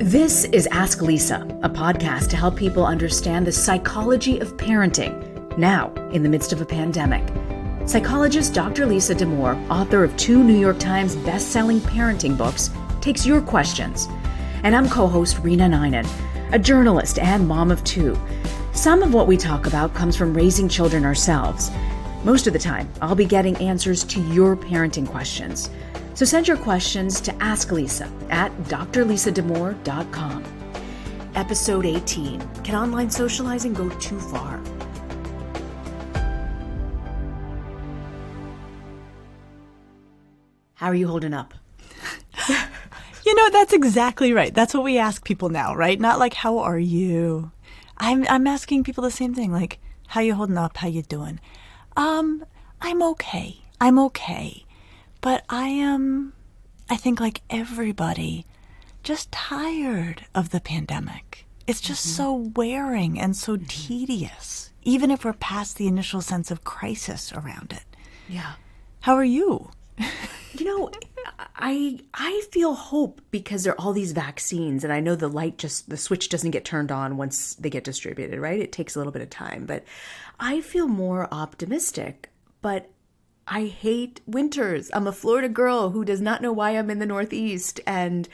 This is Ask Lisa, a podcast to help people understand the psychology of parenting now in the midst of a pandemic. Psychologist Dr. Lisa Damour, author of 2 New York Times best-selling parenting books, takes your questions. And I'm co-host Rena Ninan, a journalist and mom of 2. Some of what we talk about comes from raising children ourselves. Most of the time, I'll be getting answers to your parenting questions. So send your questions to Ask Lisa at drlisadamour.com. Episode 18, Can Online Socializing Go Too Far? How are you holding up? You know, that's exactly right. That's what we ask people now, right? Not like, how are you? I'm asking people the same thing, like, how you holding up? How you doing? I'm okay. But I think like everybody, just tired of the pandemic. It's just so wearing and so tedious, even if we're past the initial sense of crisis around it. Yeah. How are you? You know, I feel hope because there are all these vaccines, and I know the switch doesn't get turned on once they get distributed, right? It takes a little bit of time, but I feel more optimistic. But I hate winters. I'm a Florida girl who does not know why I'm in the Northeast, and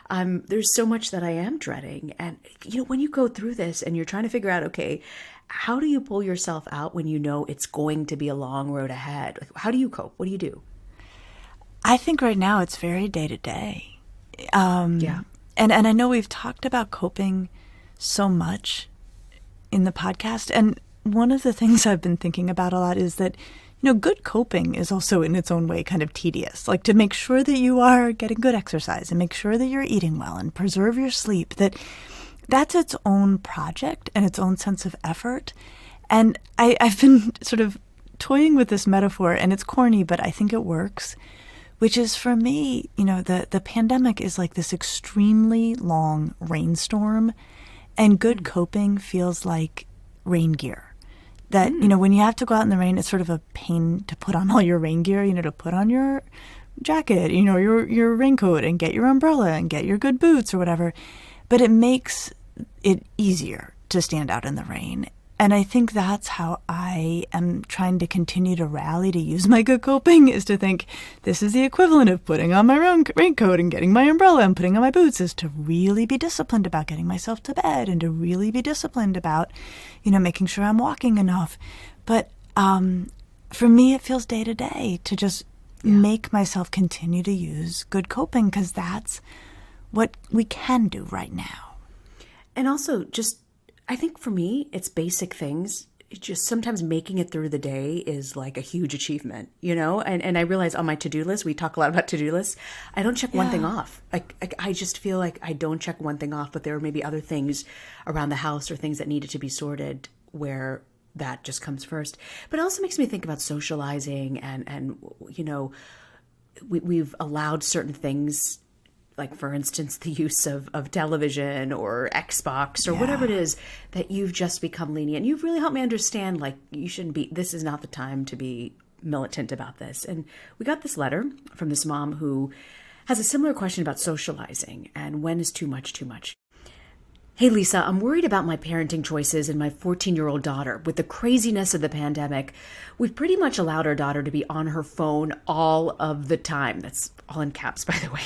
there's so much that I am dreading. And you know, when you go through this and you're trying to figure out, okay, how do you pull yourself out when you know it's going to be a long road ahead? How do you cope? What do you do? I think right now it's very day to day. Yeah. And I know we've talked about coping so much in the podcast. And one of the things I've been thinking about a lot is that, you know, good coping is also in its own way kind of tedious. Like to make sure that you are getting good exercise and make sure that you're eating well and preserve your sleep, that's its own project and its own sense of effort. And I've been sort of toying with this metaphor, and it's corny, but I think it works. Which is, for me, you know, the pandemic is like this extremely long rainstorm, and good coping feels like rain gear. That, you know, when you have to go out in the rain, it's sort of a pain to put on all your rain gear, you know, to put on your jacket, you know, your raincoat, and get your umbrella and get your good boots or whatever. But it makes it easier to stand out in the rain. And I think that's how I am trying to continue to rally to use my good coping, is to think this is the equivalent of putting on my raincoat and getting my umbrella and putting on my boots, is to really be disciplined about getting myself to bed and to really be disciplined about, you know, making sure I'm walking enough. But for me, it feels day to day to just make myself continue to use good coping, because that's what we can do right now. And also just, I think for me, it's basic things. It's just sometimes making it through the day is like a huge achievement, you know? And I realize on my to-do list, we talk a lot about to-do lists, I don't check one thing off. I just feel like I don't check one thing off, but there are maybe other things around the house or things that needed to be sorted where that just comes first. But it also makes me think about socializing and you know, we've allowed certain things, like, for instance, the use of television or Xbox or whatever it is, that you've just become lenient. You've really helped me understand, like, this is not the time to be militant about this. And we got this letter from this mom who has a similar question about socializing and when is too much too much. Hey, Lisa, I'm worried about my parenting choices and my 14-year-old daughter. With the craziness of the pandemic, we've pretty much allowed our daughter to be on her phone all of the time. That's all in caps, by the way.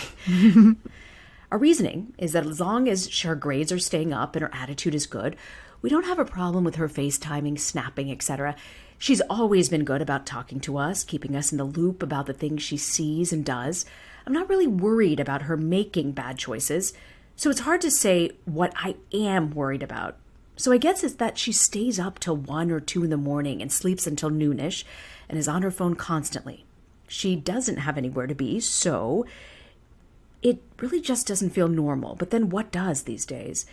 Our reasoning is that as long as her grades are staying up and her attitude is good, we don't have a problem with her FaceTiming, snapping, etc. She's always been good about talking to us, keeping us in the loop about the things she sees and does. I'm not really worried about her making bad choices. So it's hard to say what I am worried about. So I guess it's that she stays up till 1 or 2 in the morning and sleeps until noonish and is on her phone constantly. She doesn't have anywhere to be, so it really just doesn't feel normal. But then what does these days?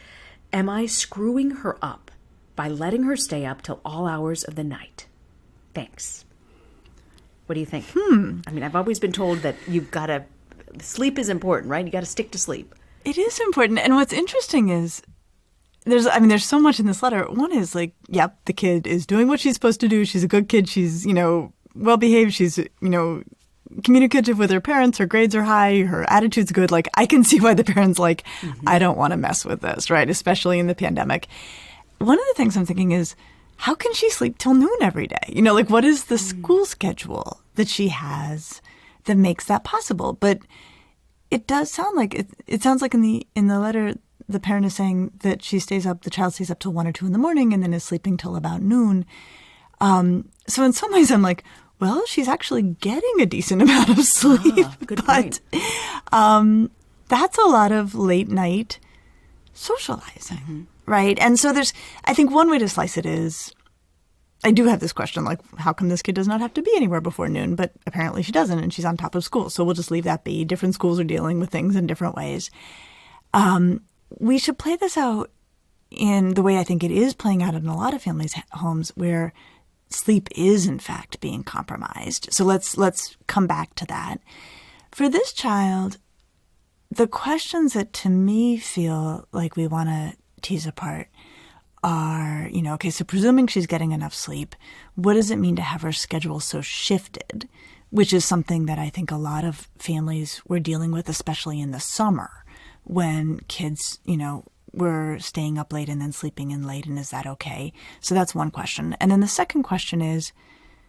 Am I screwing her up by letting her stay up till all hours of the night? Thanks. What do you think? I mean, I've always been told that sleep is important, right? You got to stick to sleep. It is important. And what's interesting is there's so much in this letter. One is like, yep, the kid is doing what she's supposed to do. She's a good kid. She's, you know, well behaved. She's, you know, communicative with her parents, her grades are high, her attitude's good. Like, I can see why the parents like, I don't want to mess with this, right? Especially in the pandemic. One of the things I'm thinking is, how can she sleep till noon every day? You know, like, what is the school schedule that she has that makes that possible? But it does sound like it sounds like in the letter, the parent is saying that the child stays up till 1 or 2 in the morning and then is sleeping till about noon. So in some ways I'm like, well, she's actually getting a decent amount of sleep. Good point. That's a lot of late night socializing, right? And so I think one way to slice it is, I do have this question, like, how come this kid does not have to be anywhere before noon? But apparently she doesn't, and she's on top of school. So we'll just leave that be. Different schools are dealing with things in different ways. We should play this out in the way I think it is playing out in a lot of families' homes, where sleep is, in fact, being compromised. So let's come back to that. For this child, the questions that to me feel like we want to tease apart are, okay, so presuming she's getting enough sleep, what does it mean to have her schedule so shifted? Which is something that I think a lot of families were dealing with, especially in the summer, when kids, were staying up late and then sleeping in late, and is that okay? So that's one question. And then the second question is,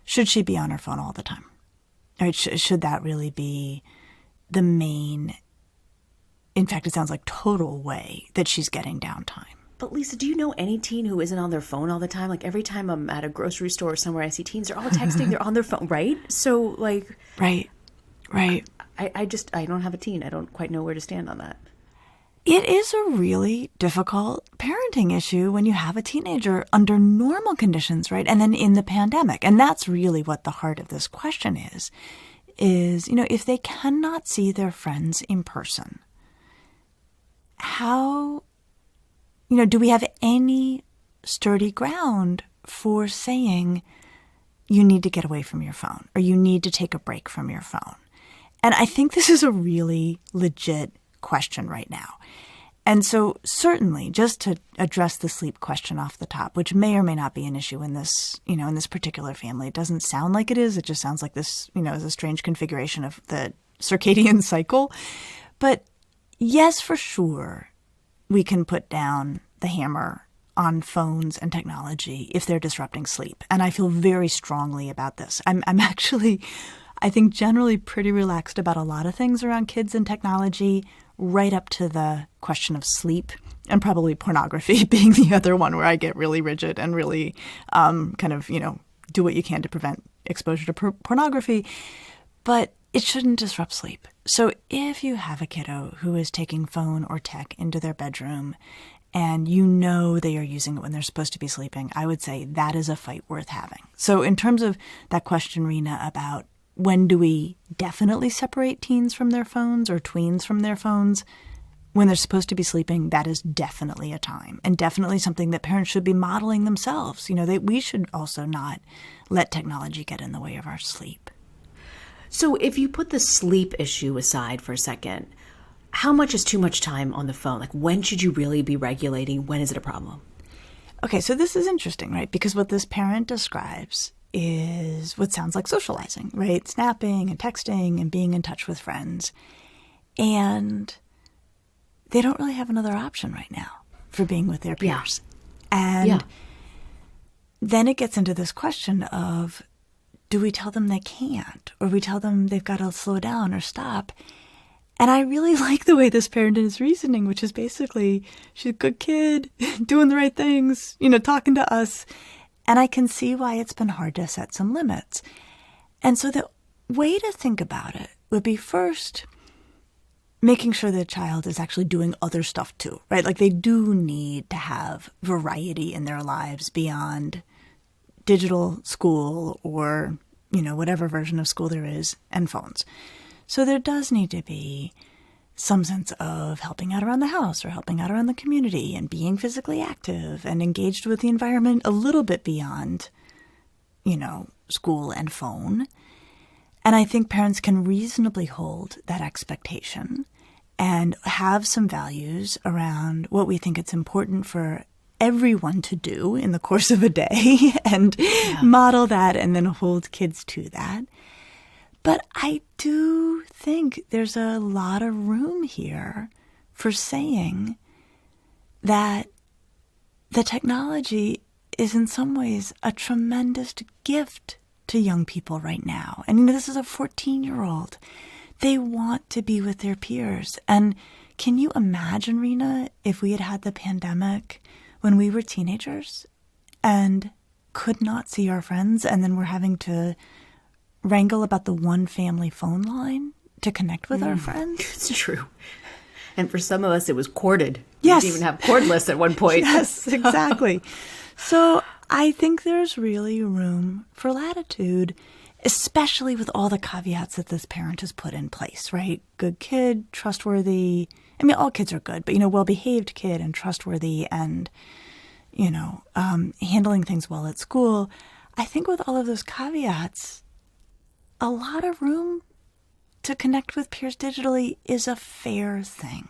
should she be on her phone all the time? Right? Should that really be the main, in fact, it sounds like total way that she's getting downtime? But Lisa, do you know any teen who isn't on their phone all the time? Like, every time I'm at a grocery store or somewhere, I see teens, they're all texting, they're on their phone, right? So, like... Right. I don't have a teen. I don't quite know where to stand on that. It is a really difficult parenting issue when you have a teenager under normal conditions, right? And then in the pandemic. And that's really what the heart of this question is, if they cannot see their friends in person, how... do we have any sturdy ground for saying you need to get away from your phone or you need to take a break from your phone? And I think this is a really legit question right now. And so certainly, just to address the sleep question off the top, which may or may not be an issue in this, in this particular family, it doesn't sound like it is. It just sounds like this, is a strange configuration of the circadian cycle. But yes, for sure, we can put down the hammer on phones and technology if they're disrupting sleep. And I feel very strongly about this. I'm actually, I think, generally pretty relaxed about a lot of things around kids and technology, right up to the question of sleep, and probably pornography being the other one where I get really rigid and really do what you can to prevent exposure to pornography. But it shouldn't disrupt sleep. So if you have a kiddo who is taking phone or tech into their bedroom and they are using it when they're supposed to be sleeping, I would say that is a fight worth having. So in terms of that question, Rena, about when do we definitely separate teens from their phones or tweens from their phones, when they're supposed to be sleeping, that is definitely a time, and definitely something that parents should be modeling themselves. We should also not let technology get in the way of our sleep. So if you put the sleep issue aside for a second, how much is too much time on the phone? Like, when should you really be regulating? When is it a problem? Okay, so this is interesting, right? Because what this parent describes is what sounds like socializing, right? Snapping and texting and being in touch with friends. And they don't really have another option right now for being with their peers. Yeah. And then it gets into this question of, do we tell them they can't? Or we tell them they've got to slow down or stop? And I really like the way this parent is reasoning, which is basically, she's a good kid, doing the right things, talking to us. And I can see why it's been hard to set some limits. And so the way to think about it would be, first, making sure the child is actually doing other stuff too, right? Like, they do need to have variety in their lives beyond digital school or, whatever version of school there is, and phones. So there does need to be some sense of helping out around the house or helping out around the community and being physically active and engaged with the environment a little bit beyond, school and phone. And I think parents can reasonably hold that expectation and have some values around what we think it's important for everyone to do in the course of a day and model that and then hold kids to that. But I do think there's a lot of room here for saying that the technology is in some ways a tremendous gift to young people right now. And this is a 14-year-old. They want to be with their peers. And can you imagine, Rena, if we had had the pandemic when we were teenagers and could not see our friends, and then we're having to wrangle about the one family phone line to connect with our friends? It's true. And for some of us, it was corded. Yes. We didn't even have cordless at one point. Yes, exactly. So I think there's really room for latitude, especially with all the caveats that this parent has put in place, right? Good kid, trustworthy. I mean, all kids are good, but, well-behaved kid and trustworthy and, handling things well at school. I think with all of those caveats, a lot of room to connect with peers digitally is a fair thing.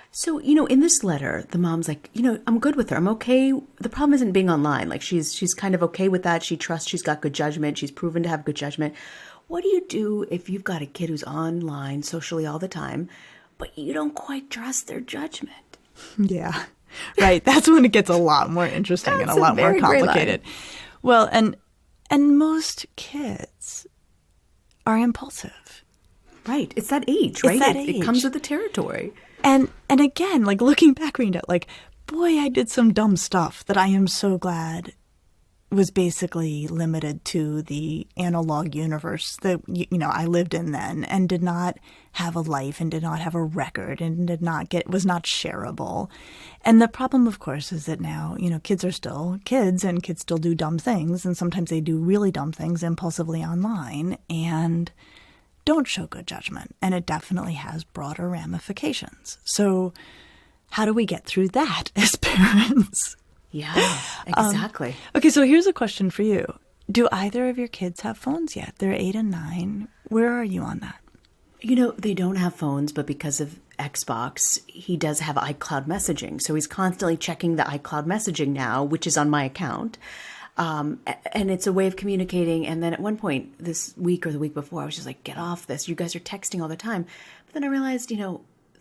So, in this letter, the mom's like, I'm good with her. I'm okay. The problem isn't being online. Like she's kind of okay with that. She trusts she's got good judgment. She's proven to have good judgment. What do you do if you've got a kid who's online socially all the time, but you don't quite trust their judgment? Yeah, right. That's when it gets a lot more interesting and a lot more complicated. Well, and most kids are impulsive. Right. It's that age, right? It's that age. It comes with the territory. And again, like looking back, Rena, like, boy, I did some dumb stuff that I am so glad was basically limited to the analog universe that, I lived in then, and did not have a life and did not have a record and was not shareable. And the problem, of course, is that now, kids are still kids and kids still do dumb things. And sometimes they do really dumb things impulsively online and don't show good judgment. And it definitely has broader ramifications. So how do we get through that as parents? Yeah, exactly. Okay, so here's a question for you. Do either of your kids have phones yet? They're 8 and 9. Where are you on that? They don't have phones, but because of Xbox, he does have iCloud messaging. So he's constantly checking the iCloud messaging now, which is on my account. And it's a way of communicating. And then at one point this week or the week before, I was just like, get off this. You guys are texting all the time. But then I realized,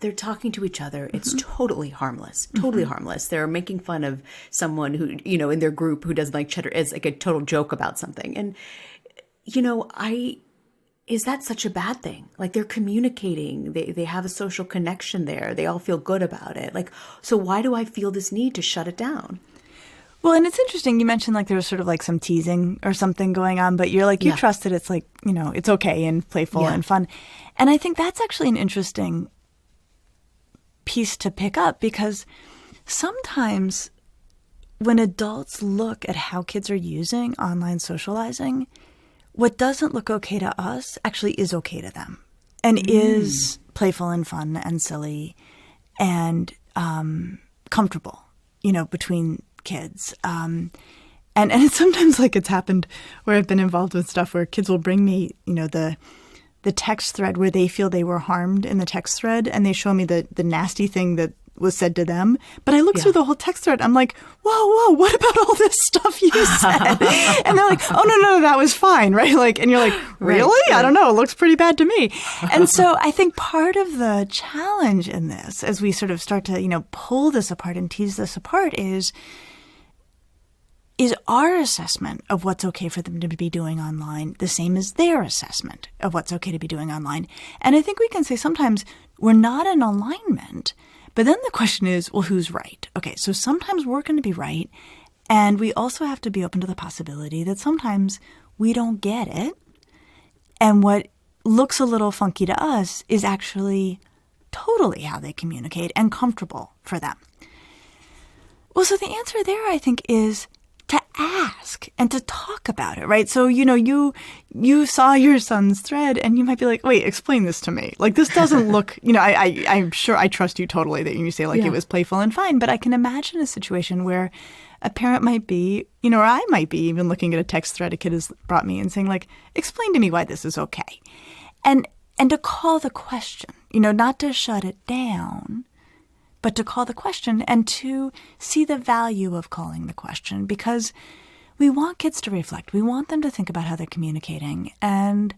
they're talking to each other. It's totally harmless, totally harmless. They're making fun of someone who, in their group who doesn't like cheddar. It's like a total joke about something. And, is that such a bad thing? Like they're communicating. They have a social connection there. They all feel good about it. Like, so why do I feel this need to shut it down? Well, and it's interesting. You mentioned like there was sort of like some teasing or something going on, but you're like, you trust that it's like, it's okay and playful and fun. And I think that's actually an interesting piece to pick up, because sometimes when adults look at how kids are using online socializing, what doesn't look okay to us actually is okay to them and is playful and fun and silly and comfortable, between kids. And it's sometimes like it's happened where I've been involved with stuff where kids will bring me, the text thread where they feel they were harmed in the text thread, and they show me the nasty thing that was said to them. But I look through the whole text thread. I'm like, whoa, what about all this stuff you said? And they're like, oh, no, that was fine, right? Like, and you're like, really? Right. I don't know. It looks pretty bad to me. And so I think part of the challenge in this, as we sort of start to, pull this apart and tease this apart, is our assessment of what's okay for them to be doing online the same as their assessment of what's okay to be doing online? And I think we can say sometimes we're not in alignment, but then the question is, well, who's right? Okay, so sometimes we're going to be right, and we also have to be open to the possibility that sometimes we don't get it, and what looks a little funky to us is actually totally how they communicate and comfortable for them. Well, so the answer there, I think, is to ask and to talk about it, right? So, you saw your son's thread and you might be like, wait, explain this to me. Like, this doesn't look, I'm sure I trust you totally that you say like it was playful and fine, but I can imagine a situation where a parent might be, or I might be even looking at a text thread a kid has brought me and saying like, explain to me why this is okay. And to call the question, not to shut it down, but to call the question and to see the value of calling the question, because we want kids to reflect. We want them to think about how they're communicating. And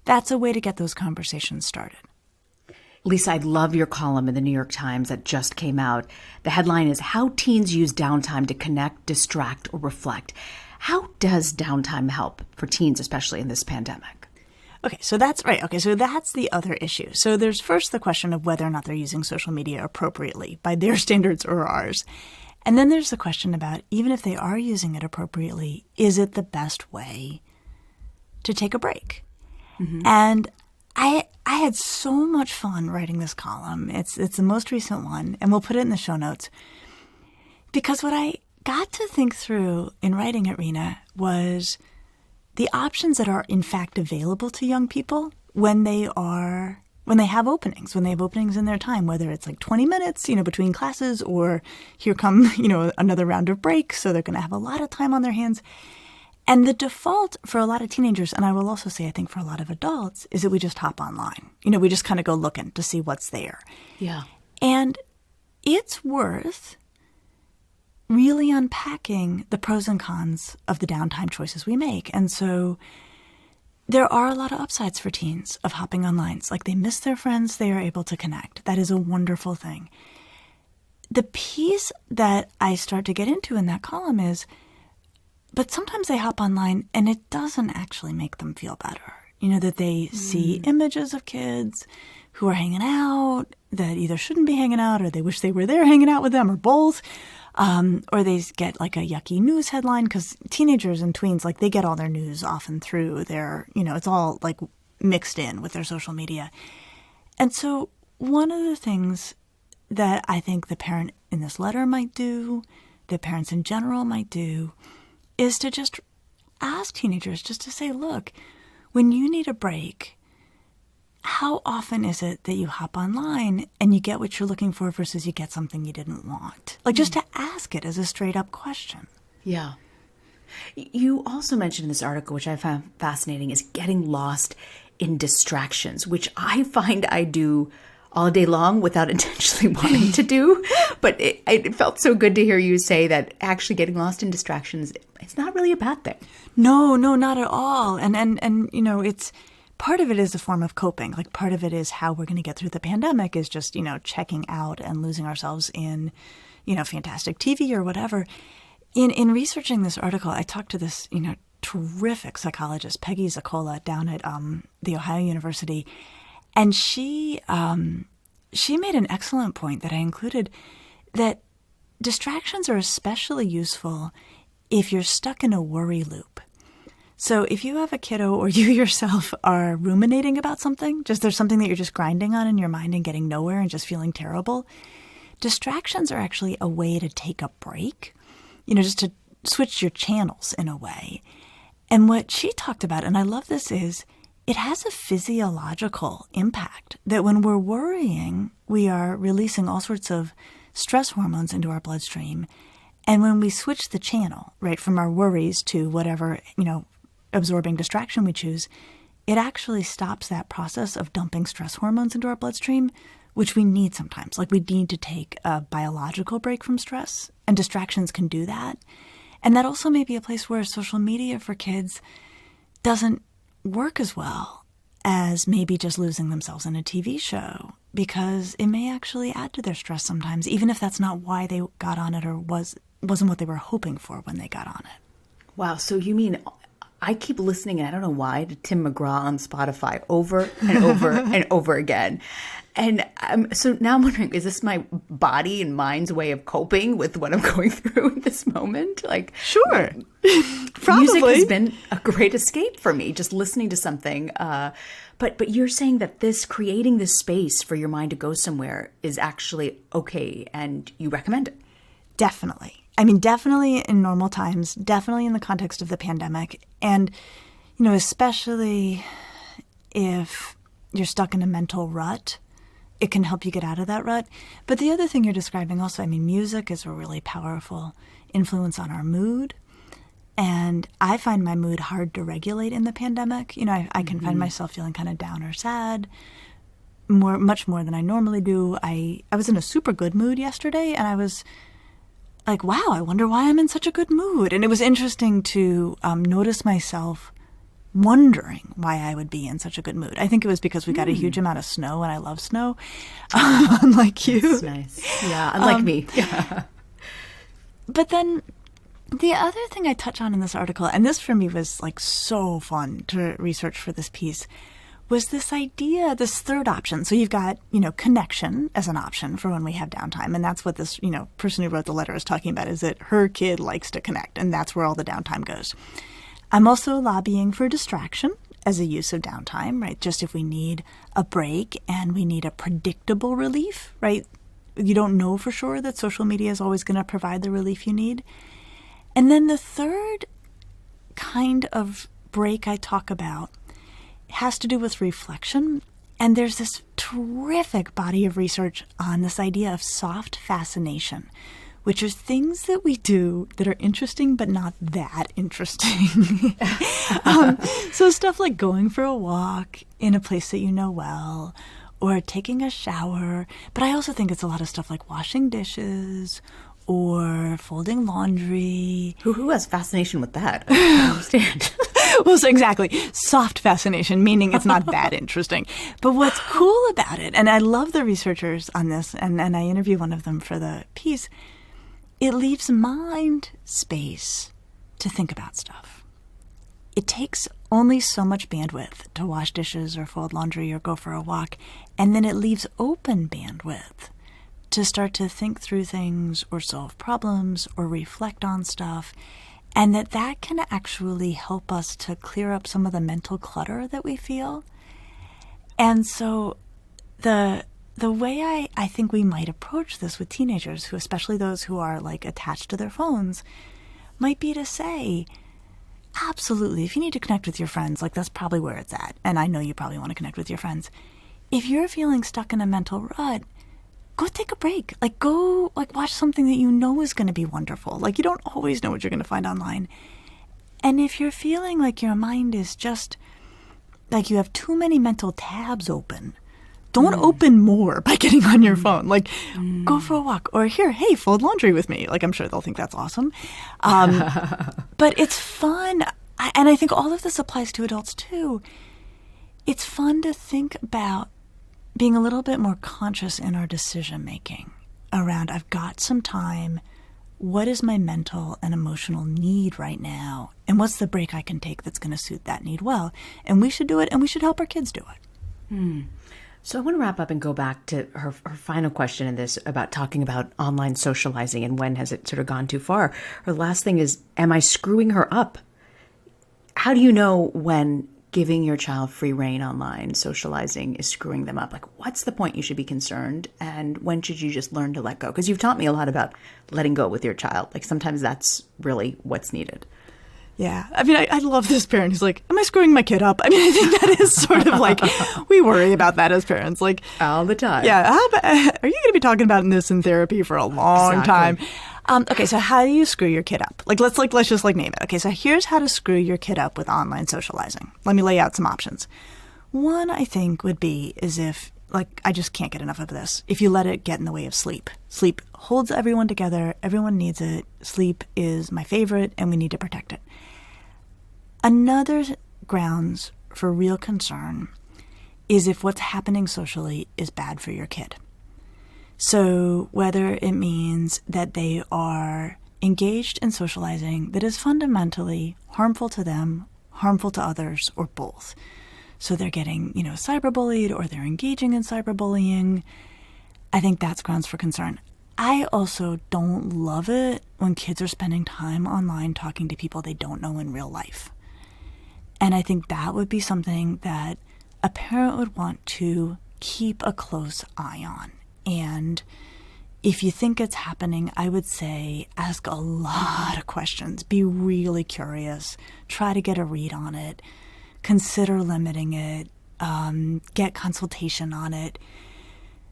that's a way to get those conversations started. Lisa, I love your column in the New York Times that just came out. The headline is How Teens Use Downtime to Connect, Distract, or Reflect. How does downtime help for teens, especially in this pandemic? Okay, so that's right. Okay, so that's the other issue. So there's first the question of whether or not they're using social media appropriately by their standards or ours. And then there's the question about, even if they are using it appropriately, is it the best way to take a break? Mm-hmm. And I had so much fun writing this column. It's the most recent one, and we'll put it in the show notes. Because what I got to think through in writing it, Rena, was the options that are in fact available to young people when they have openings in their time, whether it's like 20 minutes, between classes, or here come, another round of breaks. So they're going to have a lot of time on their hands. And the default for a lot of teenagers, and I will also say I think for a lot of adults, is that we just hop online. We just kind of go looking to see what's there. Yeah. And it's worth really unpacking the pros and cons of the downtime choices we make. And so there are a lot of upsides for teens of hopping online. It's like they miss their friends, they are able to connect. That is a wonderful thing. The piece that I start to get into in that column is, but sometimes they hop online and it doesn't actually make them feel better. That they see images of kids who are hanging out that either shouldn't be hanging out, or they wish they were there hanging out with them, or both. Or they get like a yucky news headline, because teenagers and tweens, like they get all their news often through their, it's all like mixed in with their social media. And so one of the things that I think the parent in this letter might do, that parents in general might do, is to just ask teenagers just to say, look, when you need a break, how often is it that you hop online and you get what you're looking for versus you get something you didn't want? Like just to ask it as a straight up question. Yeah. You also mentioned in this article, which I found fascinating, is getting lost in distractions, which I find I do all day long without intentionally wanting to do. But it felt so good to hear you say that actually getting lost in distractions, it's not really a bad thing. No, not at all. And it's part of it is a form of coping. Like part of it is how we're going to get through the pandemic is just, checking out and losing ourselves in, fantastic TV or whatever. In researching this article, I talked to this, terrific psychologist, Peggy Zakola, down at the Ohio University. And she made an excellent point that I included, that distractions are especially useful if you're stuck in a worry loop. So if you have a kiddo or you yourself are ruminating about something, just there's something that you're just grinding on in your mind and getting nowhere and just feeling terrible, distractions are actually a way to take a break, just to switch your channels in a way. And what she talked about, and I love this, is it has a physiological impact that when we're worrying, we are releasing all sorts of stress hormones into our bloodstream. And when we switch the channel, right, from our worries to whatever, absorbing distraction we choose, it actually stops that process of dumping stress hormones into our bloodstream, which we need sometimes. Like we need to take a biological break from stress, and distractions can do that. And that also may be a place where social media for kids doesn't work as well as maybe just losing themselves in a TV show, because it may actually add to their stress sometimes, even if that's not why they got on it or wasn't what they were hoping for when they got on it. Wow. So you mean I keep listening, and I don't know why, to Tim McGraw on Spotify over and over and over again. And so now I'm wondering, is this my body and mind's way of coping with what I'm going through in this moment? Like, sure. Probably. Music has been a great escape for me, just listening to something. But you're saying that creating this space for your mind to go somewhere is actually okay, and you recommend it? Definitely. I mean, definitely in normal times, definitely in the context of the pandemic. And, especially if you're stuck in a mental rut, it can help you get out of that rut. But the other thing you're describing also, music is a really powerful influence on our mood. And I find my mood hard to regulate in the pandemic. I can find myself feeling kind of down or sad, much more than I normally do. I was in a super good mood yesterday, and I was like, wow, I wonder why I'm in such a good mood. And it was interesting to notice myself wondering why I would be in such a good mood. I think it was because we got a huge amount of snow, and I love snow, unlike you. That's nice. Yeah, unlike me. Yeah. But then the other thing I touch on in this article, and this for me was like so fun to research for this piece, was this idea, this third option. So you've got, connection as an option for when we have downtime. And that's what this, person who wrote the letter is talking about, is that her kid likes to connect, and that's where all the downtime goes. I'm also lobbying for distraction as a use of downtime, right? Just if we need a break and we need a predictable relief, right? You don't know for sure that social media is always going to provide the relief you need. And then the third kind of break I talk about has to do with reflection. And there's this terrific body of research on this idea of soft fascination, which are things that we do that are interesting but not that interesting. So stuff like going for a walk in a place that you know well, or taking a shower. But I also think it's a lot of stuff like washing dishes or folding laundry. Who has fascination with that? I don't understand. Well, so exactly. Soft fascination, meaning it's not that interesting. But what's cool about it, and I love the researchers on this, and I interview one of them for the piece, it leaves mind space to think about stuff. It takes only so much bandwidth to wash dishes or fold laundry or go for a walk, and then it leaves open bandwidth to start to think through things or solve problems or reflect on stuff. And that can actually help us to clear up some of the mental clutter that we feel. And so the way I think we might approach this with teenagers, who, especially those who are like attached to their phones, might be to say, absolutely, if you need to connect with your friends, like that's probably where it's at. And I know you probably want to connect with your friends. If you're feeling stuck in a mental rut, go take a break. Like go watch something that you know is going to be wonderful. Like you don't always know what you're going to find online. And if you're feeling like your mind is just like you have too many mental tabs open, don't open more by getting on your phone. Like go for a walk, or here, hey, fold laundry with me. Like I'm sure they'll think that's awesome. But it's fun. And I think all of this applies to adults too. It's fun to think about being a little bit more conscious in our decision making around, I've got some time, what is my mental and emotional need right now, and what's the break I can take that's going to suit that need well. And we should do it, and we should help our kids do it. So I want to wrap up and go back to her final question in this about talking about online socializing and when has it sort of gone too far. Her last thing is, am I screwing her up? How do you know when giving your child free rein online, socializing, is screwing them up? Like, what's the point you should be concerned? And when should you just learn to let go? Because you've taught me a lot about letting go with your child. Like, sometimes that's really what's needed. Yeah. I mean, I love this parent who's like, am I screwing my kid up? I mean, I think that is sort of like, we worry about that as parents. Like all the time. Yeah. Are you going to be talking about this in therapy for a long time? Okay, so how do you screw your kid up? Let's just name it. Okay, so here's how to screw your kid up with online socializing. Let me lay out some options. One, I think, would be is if, I just can't get enough of this, if you let it get in the way of sleep. Sleep holds everyone together. Everyone needs it. Sleep is my favorite, and we need to protect it. Another grounds for real concern is if what's happening socially is bad for your kid. So whether it means that they are engaged in socializing that is fundamentally harmful to them, harmful to others, or both. So they're getting, cyberbullied, or they're engaging in cyberbullying. I think that's grounds for concern. I also don't love it when kids are spending time online talking to people they don't know in real life. And I think that would be something that a parent would want to keep a close eye on. And if you think it's happening, I would say ask a lot of questions. Be really curious. Try to get a read on it. Consider limiting it. Get consultation on it.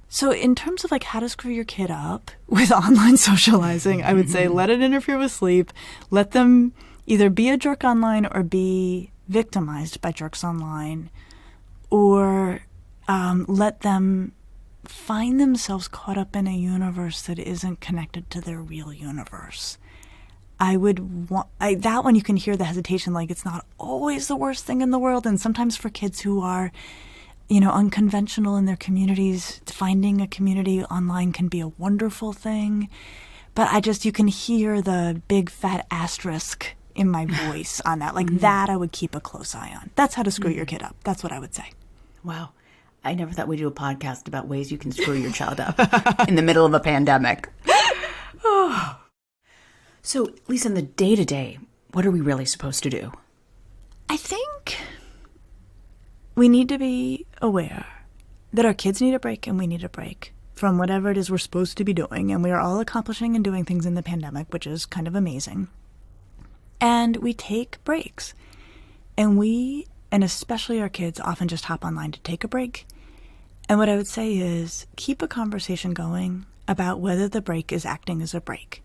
So in terms of how to screw your kid up with online socializing, I would say let it interfere with sleep. Let them either be a jerk online or be victimized by jerks online, or let them find themselves caught up in a universe that isn't connected to their real universe. that one you can hear the hesitation, like it's not always the worst thing in the world. And sometimes for kids who are, unconventional in their communities, finding a community online can be a wonderful thing. But you can hear the big fat asterisk in my voice on that. Like that I would keep a close eye on. That's how to screw your kid up. That's what I would say. Wow. I never thought we'd do a podcast about ways you can screw your child up in the middle of a pandemic. Oh. So, Lisa, in the day-to-day, what are we really supposed to do? I think we need to be aware that our kids need a break and we need a break from whatever it is we're supposed to be doing. And we are all accomplishing and doing things in the pandemic, which is kind of amazing. And we take breaks. And especially our kids, often just hop online to take a break. And what I would say is keep a conversation going about whether the break is acting as a break.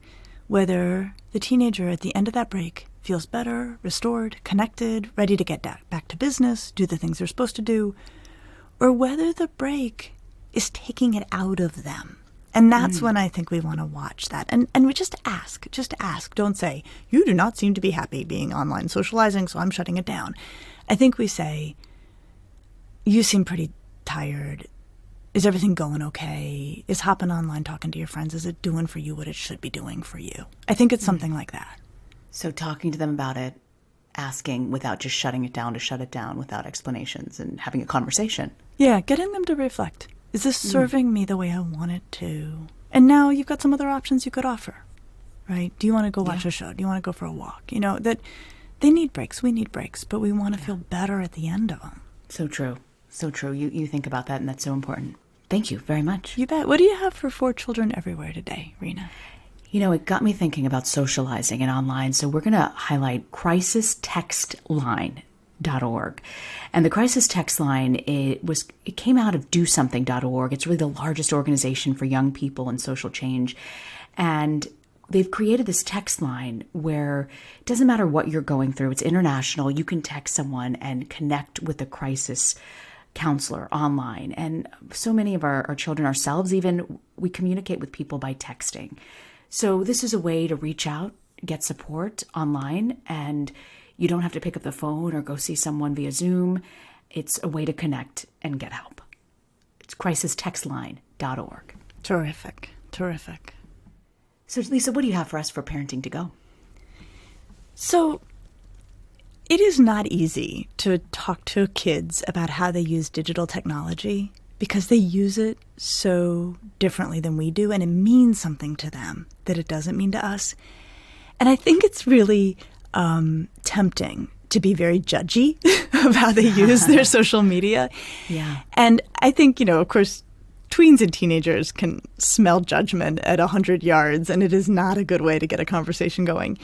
Whether the teenager at the end of that break feels better, restored, connected, ready to get back to business, do the things they're supposed to do, or whether the break is taking it out of them. And that's when I think we want to watch that. And we just ask. Don't say, you do not seem to be happy being online socializing, so I'm shutting it down. I think we say, you seem pretty tired. Is everything going okay? Is hopping online, talking to your friends, is it doing for you what it should be doing for you? I think it's something like that. So talking to them about it, asking without just shutting it down to shut it down without explanations and having a conversation. Yeah, getting them to reflect. Is this serving me the way I want it to? And now you've got some other options you could offer, right? Do you want to go watch a show? Do you want to go for a walk? That they need breaks. We need breaks, but we want to feel better at the end of them. So true. So true. You think about that, and that's so important. Thank you very much. You bet. What do you have for 4 children everywhere today, Rena? It got me thinking about socializing and online, so we're going to highlight crisistextline.org. And the crisis text line, it came out of dosomething.org. It's really the largest organization for young people and social change. And they've created this text line where it doesn't matter what you're going through. It's international. You can text someone and connect with a crisis counselor online. And so many of our children ourselves, even, we communicate with people by texting. So this is a way to reach out, get support online, and you don't have to pick up the phone or go see someone via Zoom. It's a way to connect and get help. It's crisistextline.org. Terrific. So, Lisa, what do you have for us for Parenting to Go? So, it is not easy to talk to kids about how they use digital technology because they use it so differently than we do, and it means something to them that it doesn't mean to us. And I think it's really tempting to be very judgy of how they use their social media. Yeah. And I think, of course, tweens and teenagers can smell judgment at 100 yards, and it is not a good way to get a conversation going.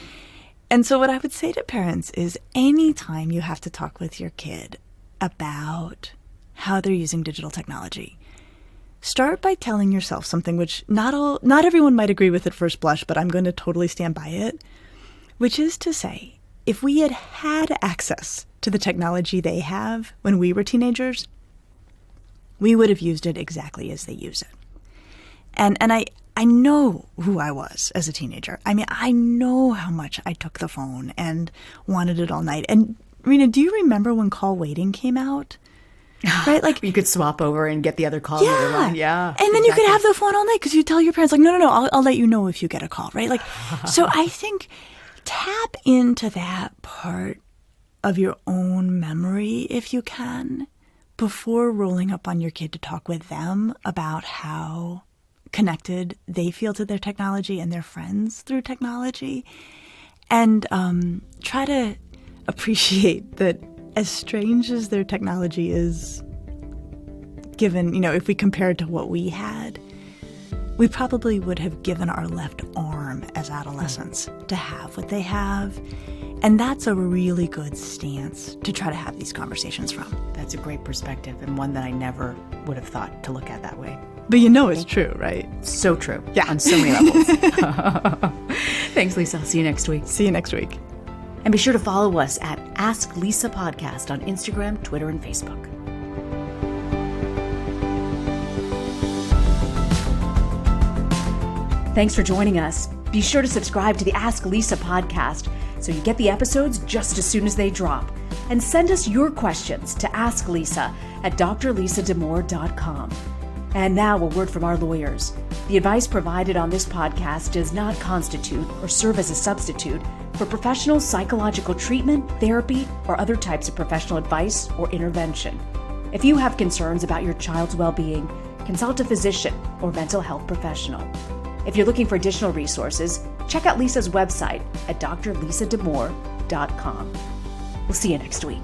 And so what I would say to parents is anytime you have to talk with your kid about how they're using digital technology, start by telling yourself something which not everyone might agree with at first blush, but I'm going to totally stand by it, which is to say, if we had had access to the technology they have when we were teenagers, we would have used it exactly as they use it. And I know who I was as a teenager. I mean, I know how much I took the phone and wanted it all night. And Rena, do you remember when call waiting came out? Right, like you could swap over and get the other call. Yeah, yeah. And then you could have the phone all night because you tell your parents, like, no, I'll let you know if you get a call, right? Like, so I think tap into that part of your own memory if you can before rolling up on your kid to talk with them about how connected they feel to their technology and their friends through technology, and try to appreciate that as strange as their technology is, given, if we compare it to what we had, we probably would have given our left arm as adolescents to have what they have. And that's a really good stance to try to have these conversations from. That's a great perspective, and one that I never would have thought to look at that way. But it's true, right? So true. Yeah. On so many levels. Thanks, Lisa. I'll see you next week. See you next week. And be sure to follow us at Ask Lisa Podcast on Instagram, Twitter, and Facebook. Thanks for joining us. Be sure to subscribe to the Ask Lisa podcast so you get the episodes just as soon as they drop. And send us your questions to asklisa@drlisadamore.com. And now a word from our lawyers. The advice provided on this podcast does not constitute or serve as a substitute for professional psychological treatment, therapy, or other types of professional advice or intervention. If you have concerns about your child's well-being, consult a physician or mental health professional. If you're looking for additional resources, check out Lisa's website at drlisadamore.com. We'll see you next week.